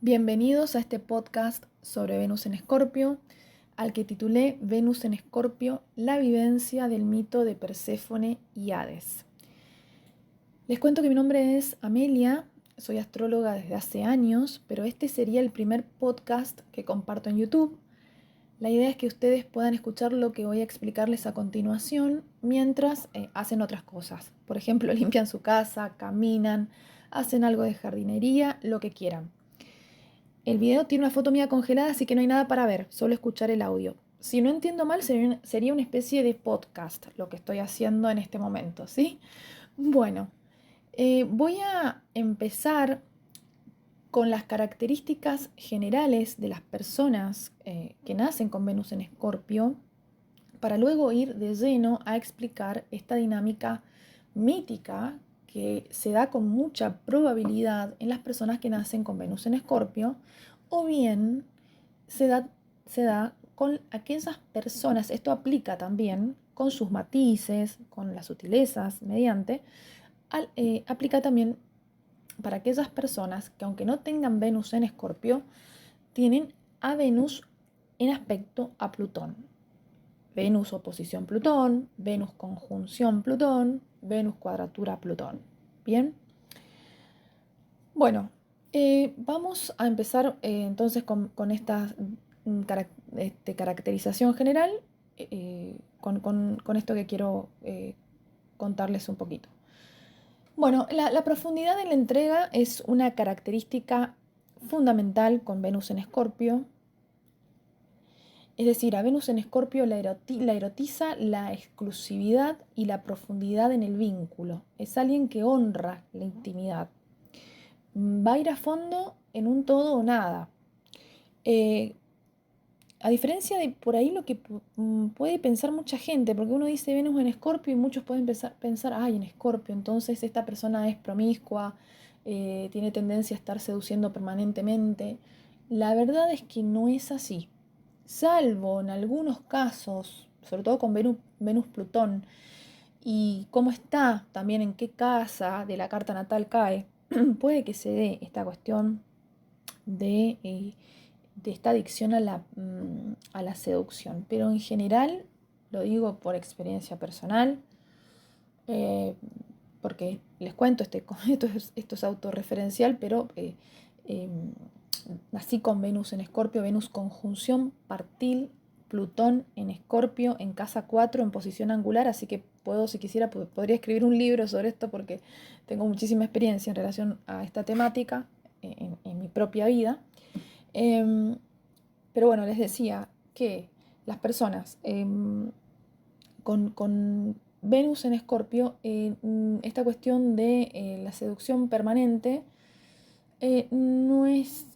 Bienvenidos a este podcast sobre Venus en Escorpio, al que titulé Venus en Escorpio, la vivencia del mito de Perséfone y Hades. Les cuento que mi nombre es Amelia, soy astróloga desde hace años, pero este sería el primer podcast que comparto en YouTube. La idea es que ustedes puedan escuchar lo que voy a explicarles a continuación mientras hacen otras cosas. Por ejemplo, limpian su casa, caminan, hacen algo de jardinería, lo que quieran. El video tiene una foto mía congelada, así que no hay nada para ver, solo escuchar el audio. Si no entiendo mal, sería una especie de podcast lo que estoy haciendo en este momento, ¿sí? Bueno, voy a empezar con las características generales de las personas que nacen con Venus en Escorpio, para luego ir de lleno a explicar esta dinámica mítica que se da con mucha probabilidad en las personas que nacen con Venus en Escorpio, o bien se da con aquellas personas, esto aplica también con sus matices, con las sutilezas mediante, aplica también para aquellas personas que aunque no tengan Venus en Escorpio, tienen a Venus en aspecto a Plutón. Venus oposición Plutón, Venus conjunción Plutón, Venus cuadratura Plutón. Bien. Bueno, vamos a empezar entonces con esta caracterización general, con esto que quiero contarles un poquito. Bueno, la profundidad de la entrega es una característica fundamental con Venus en Escorpio. Es decir, a Venus en Escorpio la erotiza la exclusividad y la profundidad en el vínculo. Es alguien que honra la intimidad. Va a ir a fondo en un todo o nada. A diferencia de por ahí lo que puede pensar mucha gente, porque uno dice Venus en Escorpio y muchos pueden pensar, ay, en Escorpio, entonces esta persona es promiscua, tiene tendencia a estar seduciendo permanentemente. La verdad es que no es así. Salvo en algunos casos, sobre todo con Venus-Plutón, y cómo está, también en qué casa de la carta natal cae, puede que se dé esta cuestión de esta adicción a la seducción. Pero en general, lo digo por experiencia personal, eh, porque les cuento, esto es autorreferencial, pero nací con Venus en Escorpio, Venus conjunción partil, Plutón en Escorpio, en casa 4, en posición angular, así que puedo, si quisiera, podría escribir un libro sobre esto porque tengo muchísima experiencia en relación a esta temática en mi propia vida. Pero bueno, les decía que las personas con Venus en Escorpio, esta cuestión de la seducción permanente no es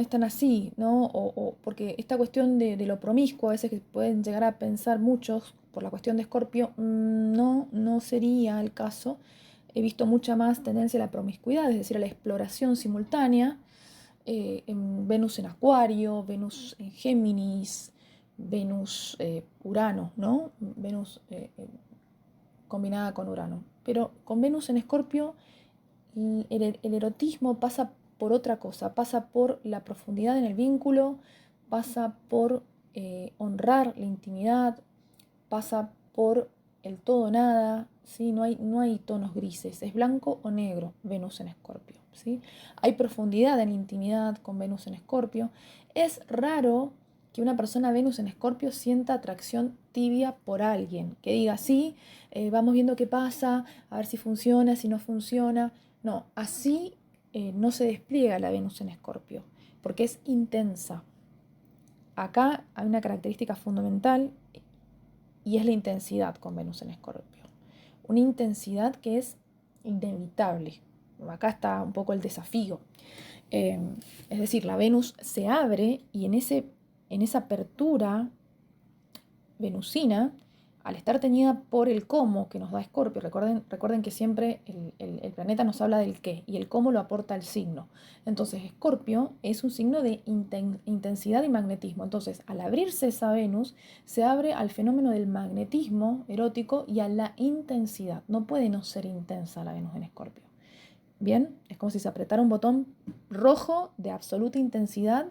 tan así, ¿no? Porque esta cuestión de lo promiscuo, a veces que pueden llegar a pensar muchos por la cuestión de Escorpio, no sería el caso. He visto mucha más tendencia a la promiscuidad, es decir, a la exploración simultánea. En Venus en Acuario, Venus en Géminis, Venus Urano, ¿no? Venus combinada con Urano. Pero con Venus en Escorpio, el erotismo pasa por otra cosa, pasa por la profundidad en el vínculo, pasa por honrar la intimidad, pasa por el todo o nada, ¿sí? No hay tonos grises, es blanco o negro Venus en Escorpio, ¿sí? Hay profundidad en la intimidad con Venus en Escorpio. Es raro que una persona Venus en Escorpio sienta atracción tibia por alguien, que diga, sí, vamos viendo qué pasa, a ver si funciona, si no funciona. No, así no se despliega la Venus en Escorpio, porque es intensa. Acá hay una característica fundamental y es la intensidad con Venus en Escorpio. Una intensidad que es inevitable. Acá está un poco el desafío. Es decir, la Venus se abre y en esa apertura venusina, al estar teñida por el cómo que nos da Escorpio, recuerden que siempre el planeta nos habla del qué y el cómo lo aporta el signo. Entonces, Escorpio es un signo de intensidad y magnetismo. Entonces, al abrirse esa Venus, se abre al fenómeno del magnetismo erótico y a la intensidad. No puede no ser intensa la Venus en Escorpio. Bien, es como si se apretara un botón rojo de absoluta intensidad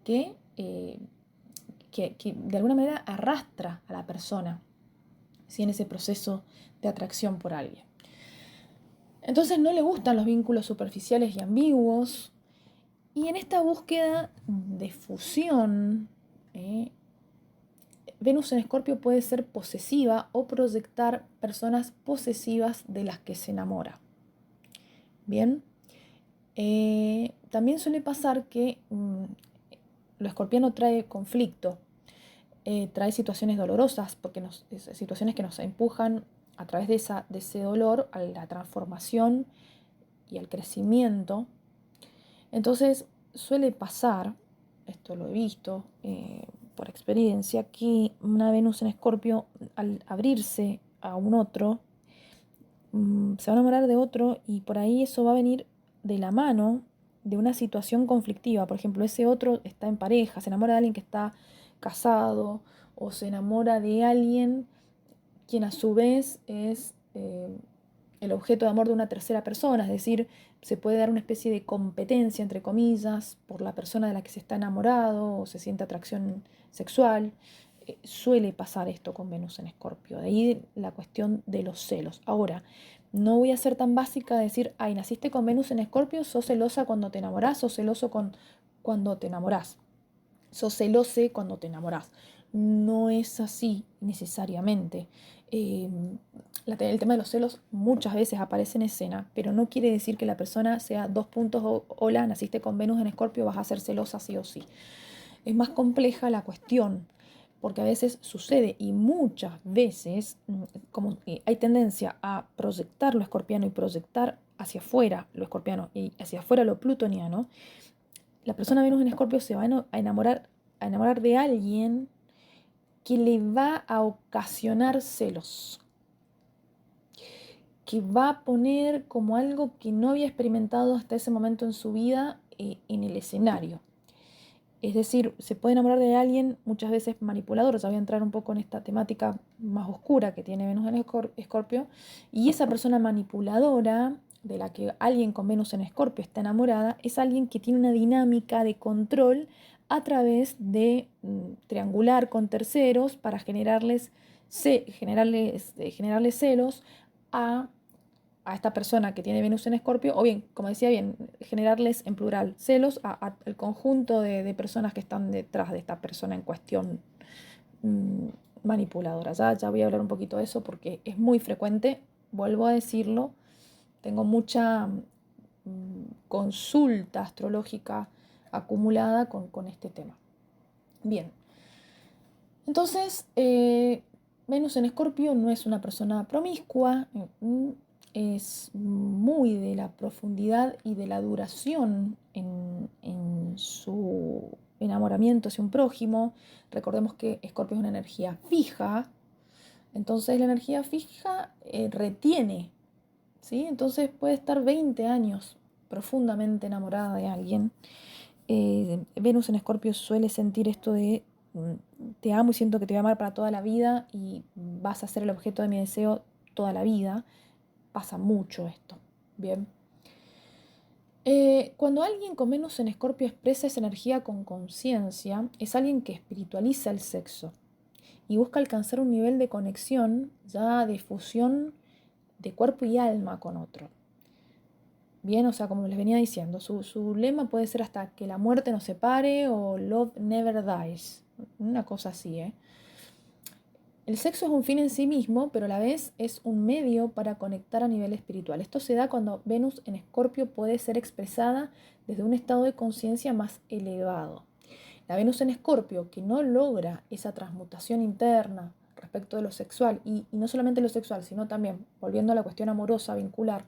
que de alguna manera arrastra a la persona, ¿sí? En ese proceso de atracción por alguien. Entonces no le gustan los vínculos superficiales y ambiguos, y en esta búsqueda de fusión, Venus en Escorpio puede ser posesiva o proyectar personas posesivas de las que se enamora. Bien, también suele pasar que lo escorpiano trae conflicto, trae situaciones dolorosas, porque situaciones que nos empujan a través de ese dolor a la transformación y al crecimiento. Entonces suele pasar, esto lo he visto por experiencia, que una Venus en Escorpio, al abrirse a un otro, se va a enamorar de otro, y por ahí eso va a venir de la mano de una situación conflictiva. Por ejemplo, ese otro está en pareja, se enamora de alguien que está casado, o se enamora de alguien quien a su vez es el objeto de amor de una tercera persona, es decir, se puede dar una especie de competencia, entre comillas, por la persona de la que se está enamorado o se siente atracción sexual. Suele pasar esto con Venus en Escorpio, de ahí la cuestión de los celos. Ahora, no voy a ser tan básica de decir, ay, naciste con Venus en Escorpio, sos celosa cuando te enamorás, sos celoso cuando te enamorás, sos celose cuando te enamorás. No es así necesariamente. El tema de los celos muchas veces aparece en escena, pero no quiere decir que la persona sea dos puntos, hola, naciste con Venus en Escorpio, vas a ser celosa sí o sí. Es más compleja la cuestión, porque a veces sucede, y muchas veces como hay tendencia a proyectar lo escorpiano y proyectar hacia afuera lo escorpiano y hacia afuera lo plutoniano, la persona Venus en Escorpio se va a enamorar de alguien que le va a ocasionar celos, que va a poner como algo que no había experimentado hasta ese momento en su vida en el escenario. Es decir, se puede enamorar de alguien muchas veces manipulador. Ya voy a entrar un poco en esta temática más oscura que tiene Venus en Escorpio, y esa persona manipuladora de la que alguien con Venus en Escorpio está enamorada es alguien que tiene una dinámica de control a través de triangular con terceros para generarles celos a esta persona que tiene Venus en Escorpio, o bien, como decía bien, generarles en plural celos al conjunto de personas que están detrás de esta persona en cuestión mmm, manipuladora. Ya voy a hablar un poquito de eso porque es muy frecuente, vuelvo a decirlo, tengo mucha consulta astrológica acumulada con este tema. Bien, entonces, Venus en Escorpio no es una persona promiscua, es muy de la profundidad y de la duración en su enamoramiento hacia un prójimo. Recordemos que Escorpio es una energía fija, entonces la energía fija retiene, ¿sí? Entonces puede estar 20 años profundamente enamorada de alguien. Venus en Escorpio suele sentir esto de te amo y siento que te voy a amar para toda la vida y vas a ser el objeto de mi deseo toda la vida. Pasa mucho esto, ¿bien? Cuando alguien con Venus en Escorpio expresa esa energía con conciencia, es alguien que espiritualiza el sexo y busca alcanzar un nivel de conexión, ya de fusión de cuerpo y alma con otro. Bien, o sea, como les venía diciendo, su lema puede ser hasta que la muerte nos separe o Love Never Dies, una cosa así, ¿eh? El sexo es un fin en sí mismo, pero a la vez es un medio para conectar a nivel espiritual. Esto se da cuando Venus en Escorpio puede ser expresada desde un estado de conciencia más elevado. La Venus en Escorpio, que no logra esa transmutación interna respecto de lo sexual, y no solamente lo sexual, sino también, volviendo a la cuestión amorosa, vincular,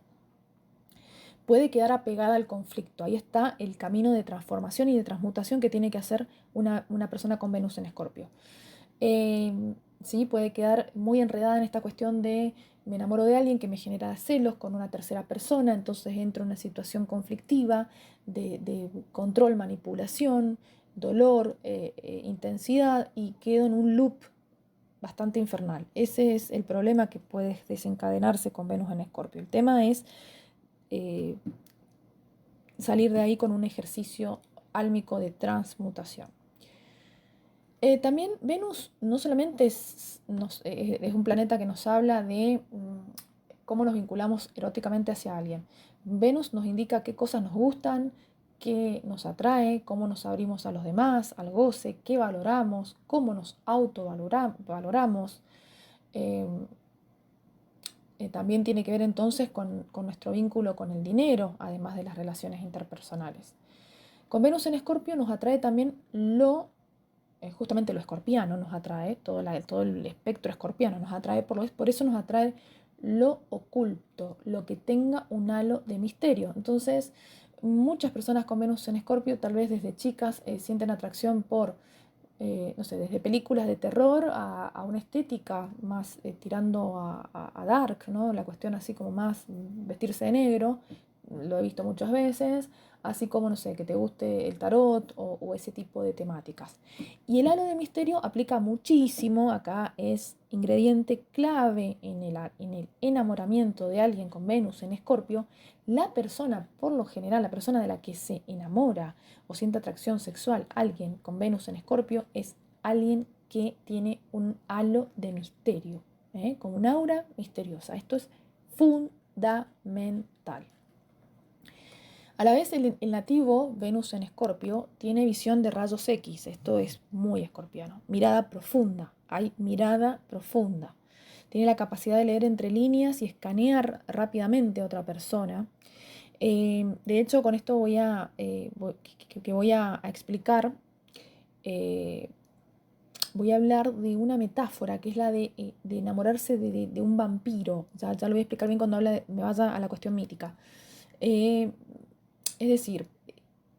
puede quedar apegada al conflicto. Ahí está el camino de transformación y de transmutación que tiene que hacer una persona con Venus en Escorpio. ¿Sí? Puede quedar muy enredada en esta cuestión de me enamoro de alguien que me genera celos con una tercera persona, entonces entro en una situación conflictiva de control, manipulación, dolor, intensidad, y quedo en un loop bastante infernal. Ese es el problema que puede desencadenarse con Venus en Escorpio. El tema es salir de ahí con un ejercicio álmico de transmutación. También Venus no solamente es un planeta que nos habla de cómo nos vinculamos eróticamente hacia alguien. Venus nos indica qué cosas nos gustan, qué nos atrae, cómo nos abrimos a los demás, al goce, qué valoramos, cómo nos autovaloramos. También tiene que ver entonces con nuestro vínculo con el dinero, además de las relaciones interpersonales. Con Venus en Escorpio nos atrae también justamente lo escorpiano nos atrae, todo el espectro escorpiano nos atrae, por eso nos atrae lo oculto, lo que tenga un halo de misterio. Entonces, muchas personas con Venus en Escorpio, tal vez desde chicas, sienten atracción por, no sé, desde películas de terror a una estética más tirando a dark, ¿no? La cuestión así como más vestirse de negro, lo he visto muchas veces, así como, no sé, que te guste el tarot o ese tipo de temáticas. Y el halo de misterio aplica muchísimo, acá es ingrediente clave en el enamoramiento de alguien con Venus en Escorpio. La persona, por lo general, la persona de la que se enamora o siente atracción sexual, alguien con Venus en Escorpio, es alguien que tiene un halo de misterio, con un aura misteriosa. Esto es fundamental. A la vez, el nativo Venus en Escorpio tiene visión de rayos X. Esto es muy escorpiano. Mirada profunda. Hay mirada profunda. Tiene la capacidad de leer entre líneas y escanear rápidamente a otra persona. De hecho, con esto voy a explicar, voy a hablar de una metáfora que es la de enamorarse de un vampiro. Ya lo voy a explicar bien cuando me vaya a la cuestión mítica. Es decir,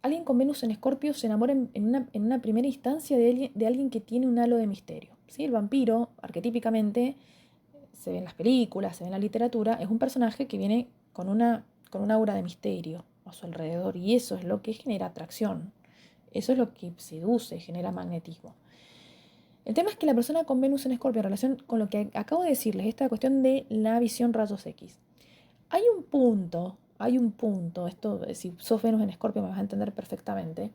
alguien con Venus en Escorpio se enamora en una primera instancia de alguien que tiene un halo de misterio. ¿Sí? El vampiro, arquetípicamente, se ve en las películas, se ve en la literatura, es un personaje que viene con un aura de misterio a su alrededor, y eso es lo que genera atracción, eso es lo que seduce, genera magnetismo. El tema es que la persona con Venus en Escorpio, en relación con lo que acabo de decirles, esta cuestión de la visión rayos X, hay un punto, esto si sos Venus en Escorpio me vas a entender perfectamente,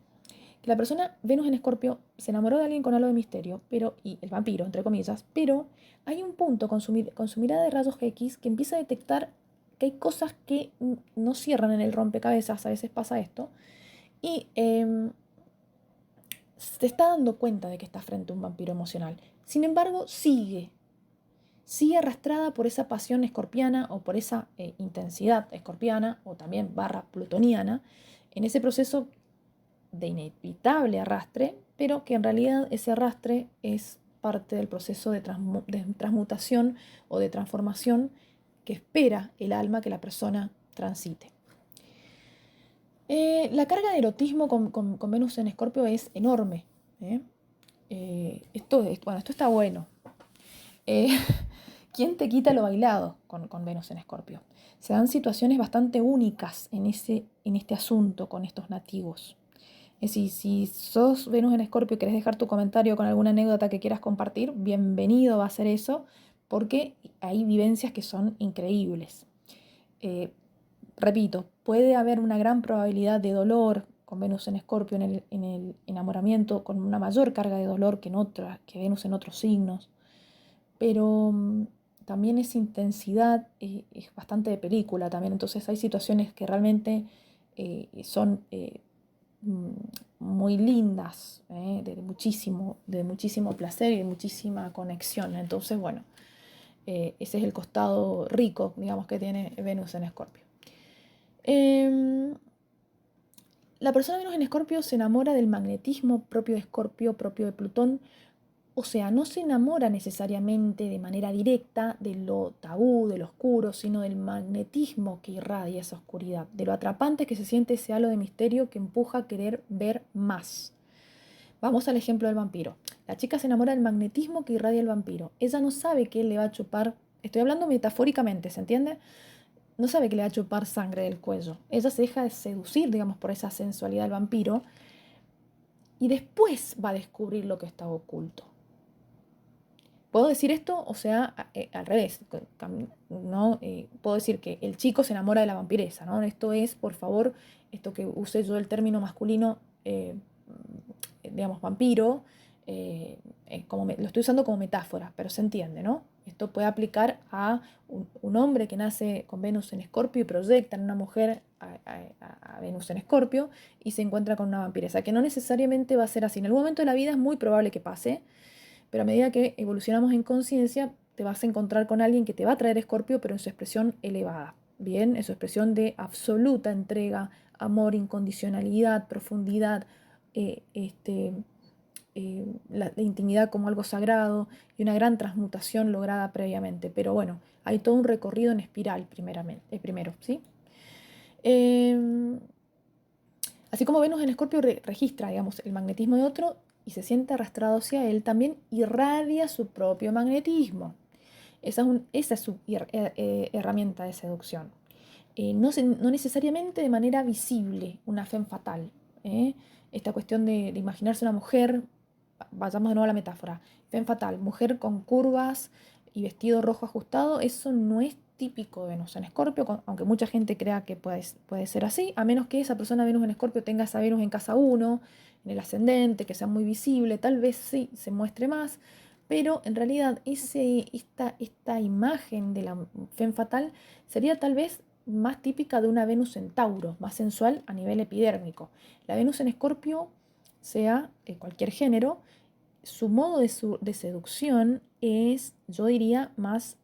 que la persona Venus en Escorpio se enamoró de alguien con algo de misterio, y el vampiro, entre comillas, pero hay un punto con su mirada de rayos X que empieza a detectar que hay cosas que no cierran en el rompecabezas, a veces pasa esto, y se está dando cuenta de que está frente a un vampiro emocional. Sin embargo, sigue arrastrada por esa pasión escorpiana o por esa intensidad escorpiana o también / plutoniana, en ese proceso de inevitable arrastre, pero que en realidad ese arrastre es parte del proceso de transmutación o de transformación que espera el alma que la persona transite. La carga de erotismo con Venus en Escorpio es enorme. Esto está bueno. ¿Quién te quita lo bailado con Venus en Escorpio? Se dan situaciones bastante únicas en este asunto con estos nativos. Es decir, si sos Venus en Escorpio y querés dejar tu comentario con alguna anécdota que quieras compartir, bienvenido va a ser eso, porque hay vivencias que son increíbles. Repito, puede haber una gran probabilidad de dolor con Venus en Escorpio en el enamoramiento, con una mayor carga de dolor que Venus en otros signos, pero también esa intensidad es bastante de película también, entonces hay situaciones que realmente son muy lindas, de muchísimo placer y de muchísima conexión. Entonces, bueno, ese es el costado rico, digamos, que tiene Venus en Escorpio. La persona Venus en Escorpio se enamora del magnetismo propio de Escorpio, propio de Plutón. O sea, no se enamora necesariamente de manera directa de lo tabú, de lo oscuro, sino del magnetismo que irradia esa oscuridad, de lo atrapante que se siente ese halo de misterio que empuja a querer ver más. Vamos al ejemplo del vampiro. La chica se enamora del magnetismo que irradia el vampiro. Ella no sabe que él le va a chupar, estoy hablando metafóricamente, ¿se entiende? No sabe que le va a chupar sangre del cuello. Ella se deja de seducir, digamos, por esa sensualidad del vampiro, y después va a descubrir lo que está oculto. ¿Puedo decir esto? O sea, al revés, ¿no? Puedo decir que el chico se enamora de la vampiresa, ¿no? Esto es, por favor, esto que usé yo el término masculino, digamos, vampiro, lo estoy usando como metáfora, pero se entiende, ¿no? Esto puede aplicar a un hombre que nace con Venus en Escorpio y proyecta en una mujer a Venus en Escorpio y se encuentra con una vampiresa, que no necesariamente va a ser así. En algún momento de la vida es muy probable que pase, pero a medida que evolucionamos en conciencia, te vas a encontrar con alguien que te va a traer Escorpio, pero en su expresión elevada, ¿bien? En su expresión de absoluta entrega, amor, incondicionalidad, profundidad, la intimidad como algo sagrado y una gran transmutación lograda previamente. Pero bueno, hay todo un recorrido en espiral primero, ¿sí? Así como Venus en Escorpio registra, digamos, el magnetismo de otro y se siente arrastrado hacia él, también irradia su propio magnetismo. Esa es su herramienta de seducción. No necesariamente de manera visible, una femme fatal. Esta cuestión de imaginarse una mujer, vayamos de nuevo a la metáfora, femme fatal, mujer con curvas y vestido rojo ajustado, eso no es típico de Venus en Escorpio, aunque mucha gente crea que puede ser así, a menos que esa persona Venus en Escorpio tenga esa Venus en casa 1, en el ascendente, que sea muy visible, tal vez sí se muestre más, pero en realidad esta imagen de la femme fatal sería tal vez más típica de una Venus en Tauro, más sensual a nivel epidérmico. La Venus en Escorpio, sea cualquier género, su modo de seducción es, yo diría, más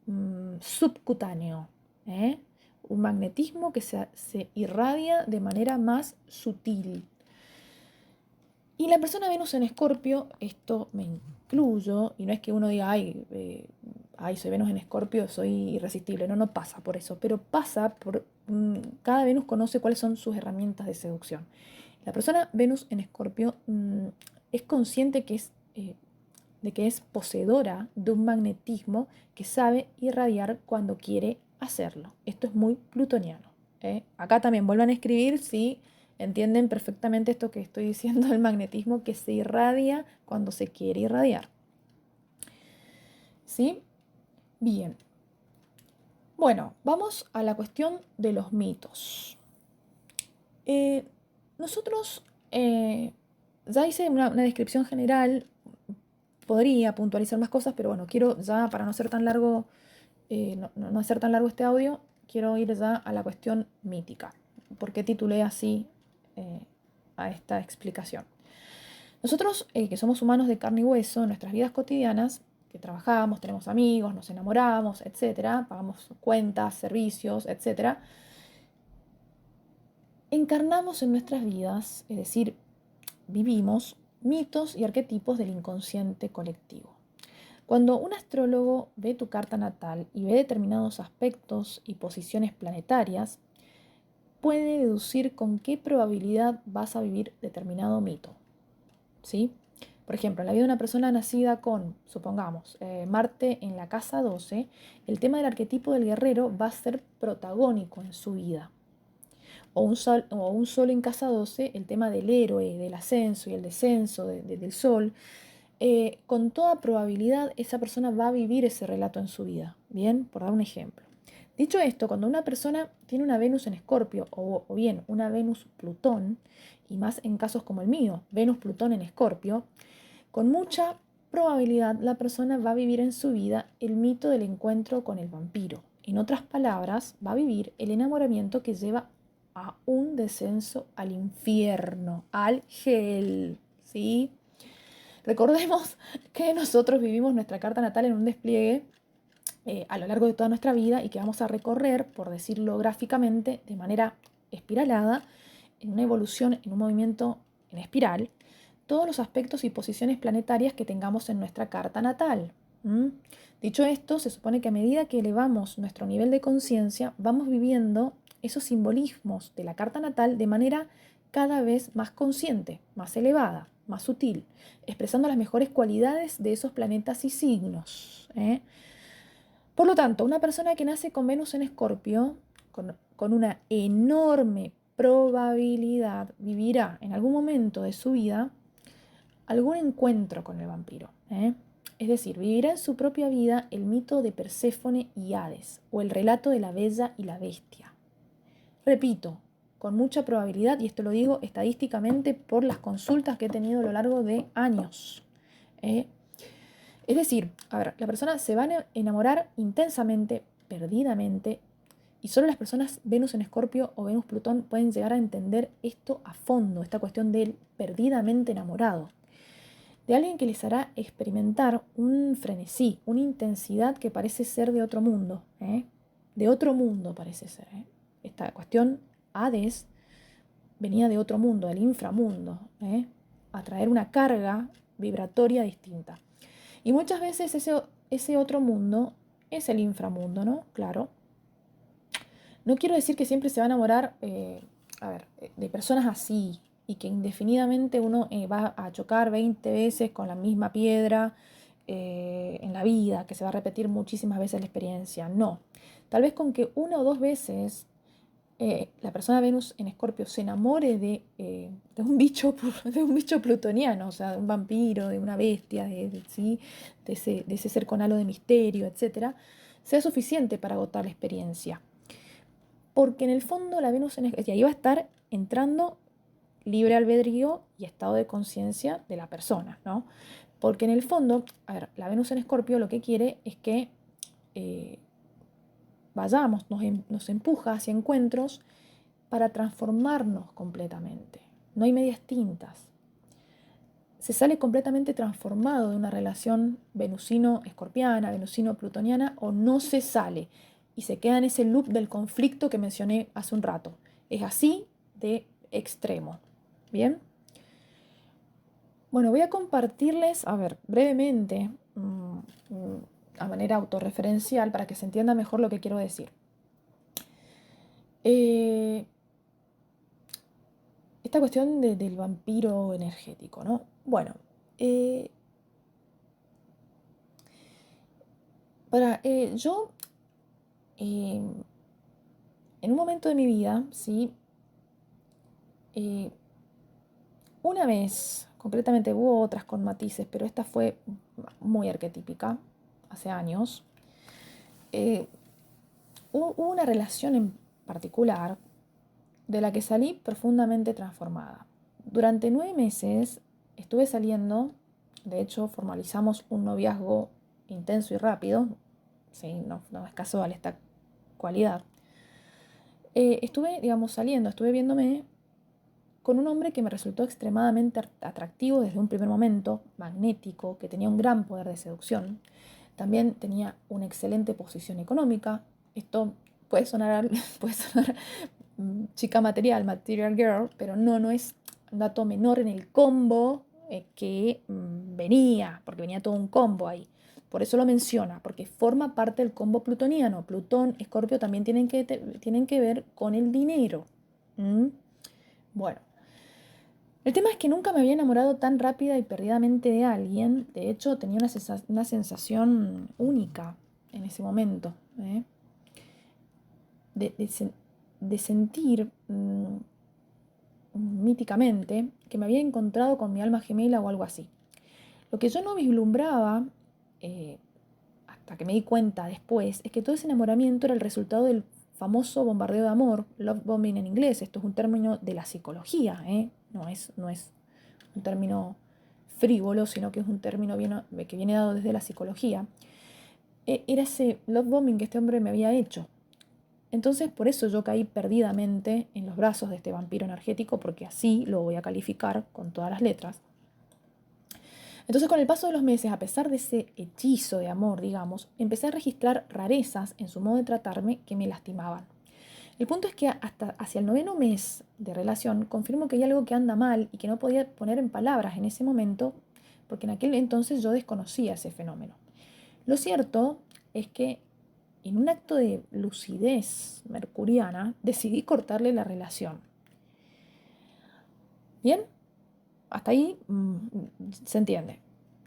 subcutáneo, ¿eh? Un magnetismo que se irradia de manera más sutil. Y la persona Venus en Escorpio, esto me incluyo, y no es que uno diga, ay, soy Venus en Escorpio, soy irresistible, no pasa por eso, pero pasa por, cada Venus conoce cuáles son sus herramientas de seducción. La persona Venus en Escorpio es consciente de que es poseedora de un magnetismo que sabe irradiar cuando quiere hacerlo. Esto es muy plutoniano. Acá también vuelvan a escribir si entienden perfectamente esto que estoy diciendo, el magnetismo que se irradia cuando se quiere irradiar. ¿Sí? Bien. Bueno, vamos a la cuestión de los mitos. Nosotros ya hice una descripción general, podría puntualizar más cosas, pero bueno, quiero ya, para no ser tan largo, no hacer tan largo este audio, quiero ir ya a la cuestión mítica. ¿Por qué titulé así a esta explicación? Nosotros, que somos humanos de carne y hueso, en nuestras vidas cotidianas, que trabajamos, tenemos amigos, nos enamoramos, etcétera, pagamos cuentas, servicios, etcétera, encarnamos en nuestras vidas, es decir, vivimos mitos y arquetipos del inconsciente colectivo. Cuando un astrólogo ve tu carta natal y ve determinados aspectos y posiciones planetarias, puede deducir con qué probabilidad vas a vivir determinado mito. ¿Sí? Por ejemplo, en la vida de una persona nacida con, supongamos, Marte en la casa 12, el tema del arquetipo del guerrero va a ser protagónico en su vida. O un sol en casa 12, el tema del héroe, del ascenso y el descenso del sol, con toda probabilidad esa persona va a vivir ese relato en su vida. Bien, por dar un ejemplo. Dicho esto, cuando una persona tiene una Venus en Escorpio o bien una Venus-Plutón, y más en casos como el mío, Venus-Plutón en Escorpio, con mucha probabilidad la persona va a vivir en su vida el mito del encuentro con el vampiro. En otras palabras, va a vivir el enamoramiento que lleva a un descenso al infierno, al Hel, ¿sí? Recordemos que nosotros vivimos nuestra carta natal en un despliegue a lo largo de toda nuestra vida y que vamos a recorrer, por decirlo gráficamente, de manera espiralada, en una evolución, en un movimiento en espiral, todos los aspectos y posiciones planetarias que tengamos en nuestra carta natal. Dicho esto, se supone que a medida que elevamos nuestro nivel de conciencia, vamos viviendo esos simbolismos de la carta natal de manera cada vez más consciente, más elevada, más sutil, expresando las mejores cualidades de esos planetas y signos. Por lo tanto, una persona que nace con Venus en Escorpio, con una enorme probabilidad, vivirá en algún momento de su vida algún encuentro con el vampiro. Es decir, vivirá en su propia vida el mito de Perséfone y Hades, o el relato de la Bella y la Bestia. Repito, con mucha probabilidad, y esto lo digo estadísticamente por las consultas que he tenido a lo largo de años. Es decir, a ver, la persona se va a enamorar intensamente, perdidamente, y solo las personas Venus en Escorpio o Venus Plutón pueden llegar a entender esto a fondo, esta cuestión del perdidamente enamorado. De alguien que les hará experimentar un frenesí, una intensidad que parece ser de otro mundo. De otro mundo parece ser. Esta cuestión Hades venía de otro mundo, del inframundo, a traer una carga vibratoria distinta. Y muchas veces ese otro mundo es el inframundo, ¿no? Claro. No quiero decir que siempre se va a enamorar, de personas así, y que indefinidamente uno va a chocar 20 veces con la misma piedra en la vida, que se va a repetir muchísimas veces la experiencia. No. Tal vez con que una o dos veces la persona Venus en Escorpio se enamore de un bicho, de un bicho plutoniano, o sea, de un vampiro, de una bestia, ¿sí? de ese ser con halo de misterio, etc., sea suficiente para agotar la experiencia. Porque en el fondo la Venus en Escorpio, y ahí va a estar entrando libre albedrío y estado de conciencia de la persona, ¿no? Porque en el fondo, a ver, la Venus en Escorpio lo que quiere es que vayamos, nos empuja hacia encuentros para transformarnos completamente. No hay medias tintas. Se sale completamente transformado de una relación venusino-escorpiana, venusino-plutoniana, o no se sale y se queda en ese loop del conflicto que mencioné hace un rato. Es así de extremo. ¿Bien? Bueno, voy a compartirles, a ver, brevemente, a manera autorreferencial, para que se entienda mejor lo que quiero decir. Esta cuestión del vampiro energético, ¿no? Bueno, yo, en un momento de mi vida, ¿sí? Una vez, concretamente hubo otras con matices, pero esta fue muy arquetípica, hace años. Hubo una relación en particular de la que salí profundamente transformada. Durante 9 meses estuve saliendo, de hecho formalizamos un noviazgo intenso y rápido, sí, no es casual esta cualidad. Estuve, digamos, saliendo, estuve viéndome con un hombre que me resultó extremadamente atractivo desde un primer momento, magnético, que tenía un gran poder de seducción. También tenía una excelente posición económica. Esto puede sonar chica material girl, pero no es un dato menor en el combo que venía, porque venía todo un combo ahí. Por eso lo menciona, porque forma parte del combo plutoniano. Plutón, Escorpio también tienen que ver con el dinero. Bueno, el tema es que nunca me había enamorado tan rápida y perdidamente de alguien. De hecho, tenía una sensación única en ese momento, de sentir míticamente que me había encontrado con mi alma gemela o algo así. Lo que yo no vislumbraba, hasta que me di cuenta después, es que todo ese enamoramiento era el resultado del famoso bombardeo de amor, love bombing en inglés. Esto es un término de la psicología, no es un término frívolo, sino que es un término que viene dado desde la psicología. Era ese love bombing que este hombre me había hecho. Entonces, por eso yo caí perdidamente en los brazos de este vampiro energético, porque así lo voy a calificar con todas las letras. Entonces, con el paso de los meses, a pesar de ese hechizo de amor, digamos, empecé a registrar rarezas en su modo de tratarme que me lastimaban. El punto es que hasta hacia el 9º mes de relación confirmo que hay algo que anda mal y que no podía poner en palabras en ese momento, porque en aquel entonces yo desconocía ese fenómeno. Lo cierto es que en un acto de lucidez mercuriana decidí cortarle la relación. ¿Bien? Hasta ahí se entiende.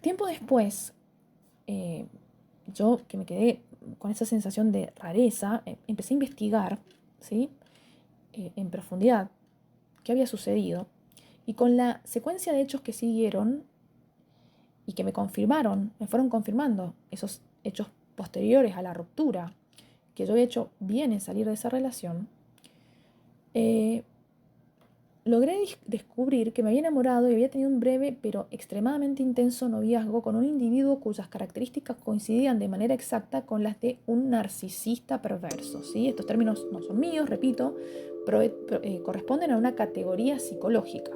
Tiempo después, yo que me quedé con esa sensación de rareza, empecé a investigar, ¿sí? En profundidad qué había sucedido, y con la secuencia de hechos que siguieron y que me fueron confirmando esos hechos posteriores a la ruptura, que yo había hecho bien en salir de esa relación, logré descubrir que me había enamorado y había tenido un breve pero extremadamente intenso noviazgo con un individuo cuyas características coincidían de manera exacta con las de un narcisista perverso, ¿sí? Estos términos no son míos, repito, corresponden a una categoría psicológica.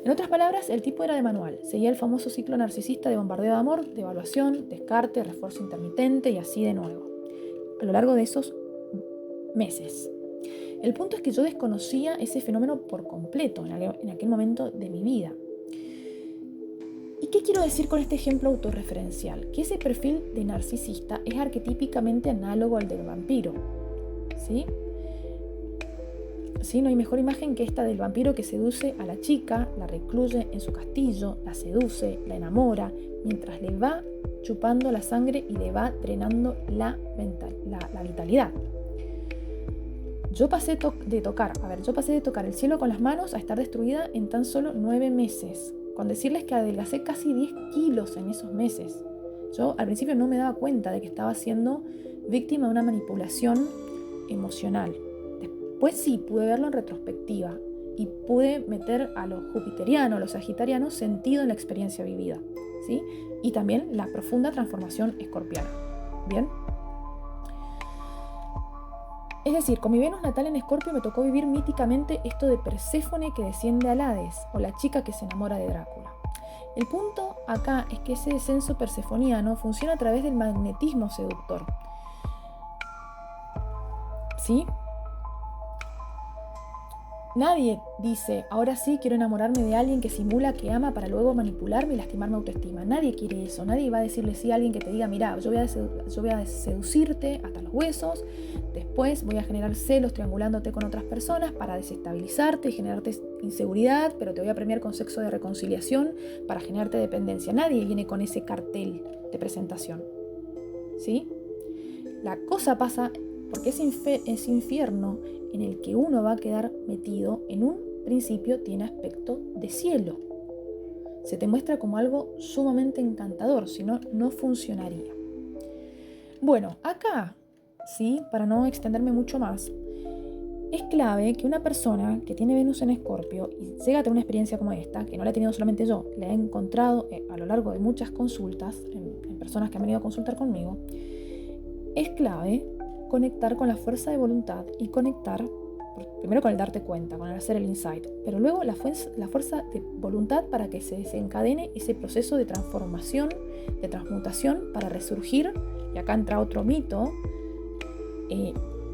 En otras palabras, el tipo era de manual, seguía el famoso ciclo narcisista de bombardeo de amor, de evaluación, descarte, refuerzo intermitente y así de nuevo, a lo largo de esos meses. El punto es que yo desconocía ese fenómeno por completo en aquel momento de mi vida. ¿Y qué quiero decir con este ejemplo autorreferencial? Que ese perfil de narcisista es arquetípicamente análogo al del vampiro, ¿sí? ¿Sí? No hay mejor imagen que esta del vampiro que seduce a la chica, la recluye en su castillo, la seduce, la enamora, mientras le va chupando la sangre y le va drenando la vitalidad. Yo pasé de tocar el cielo con las manos a estar destruida en tan solo 9 meses, con decirles que adelgacé casi 10 kilos en esos meses. Yo al principio no me daba cuenta de que estaba siendo víctima de una manipulación emocional. Después sí, pude verlo en retrospectiva y pude meter a los jupiterianos, a los sagitarianos, sentido en la experiencia vivida, ¿sí? Y también la profunda transformación escorpiana. ¿Bien? Es decir, con mi Venus natal en Escorpio me tocó vivir míticamente esto de Perséfone que desciende al Hades, o la chica que se enamora de Drácula. El punto acá es que ese descenso persefoniano funciona a través del magnetismo seductor. ¿Sí? Nadie dice, ahora sí quiero enamorarme de alguien que simula que ama para luego manipularme y lastimar mi autoestima. Nadie quiere eso. Nadie va a decirle sí a alguien que te diga, mira, yo voy a seducirte hasta los huesos, después voy a generar celos triangulándote con otras personas para desestabilizarte y generarte inseguridad, pero te voy a premiar con sexo de reconciliación para generarte dependencia. Nadie viene con ese cartel de presentación. ¿Sí? La cosa pasa porque ese infierno en el que uno va a quedar metido, en un principio tiene aspecto de cielo. Se te muestra como algo sumamente encantador, si no, no funcionaría. Bueno, acá, ¿sí? Para no extenderme mucho más, es clave que una persona que tiene Venus en Escorpio y llega a tener una experiencia como esta, que no la he tenido solamente yo, la he encontrado a lo largo de muchas consultas, en personas que han venido a consultar conmigo, es clave conectar con la fuerza de voluntad y conectar primero con el darte cuenta, con el hacer el insight, pero luego la fuerza de voluntad para que se desencadene ese proceso de transformación, de transmutación para resurgir, y acá entra otro mito,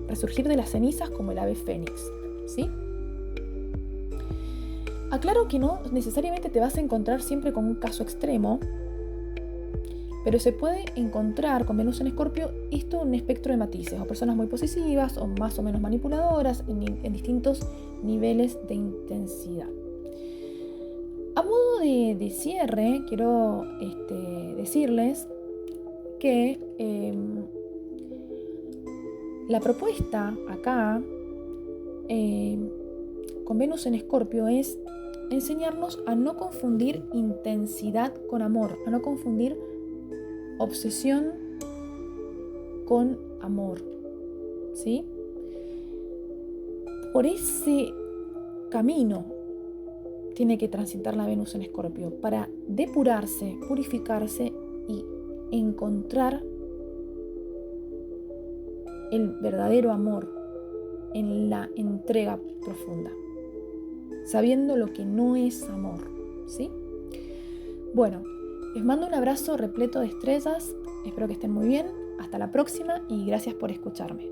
resurgir de las cenizas como el ave fénix, ¿sí? Aclaro que no necesariamente te vas a encontrar siempre con un caso extremo, pero se puede encontrar con Venus en Escorpio esto en un espectro de matices, o personas muy posesivas o más o menos manipuladoras en distintos niveles de intensidad. A modo de cierre, quiero decirles que la propuesta acá con Venus en Escorpio es enseñarnos a no confundir intensidad con amor, a no confundir obsesión con amor, ¿sí? Por ese camino tiene que transitar la Venus en Escorpio para depurarse, purificarse y encontrar el verdadero amor en la entrega profunda, sabiendo lo que no es amor, ¿sí? Bueno, les mando un abrazo repleto de estrellas, espero que estén muy bien, hasta la próxima y gracias por escucharme.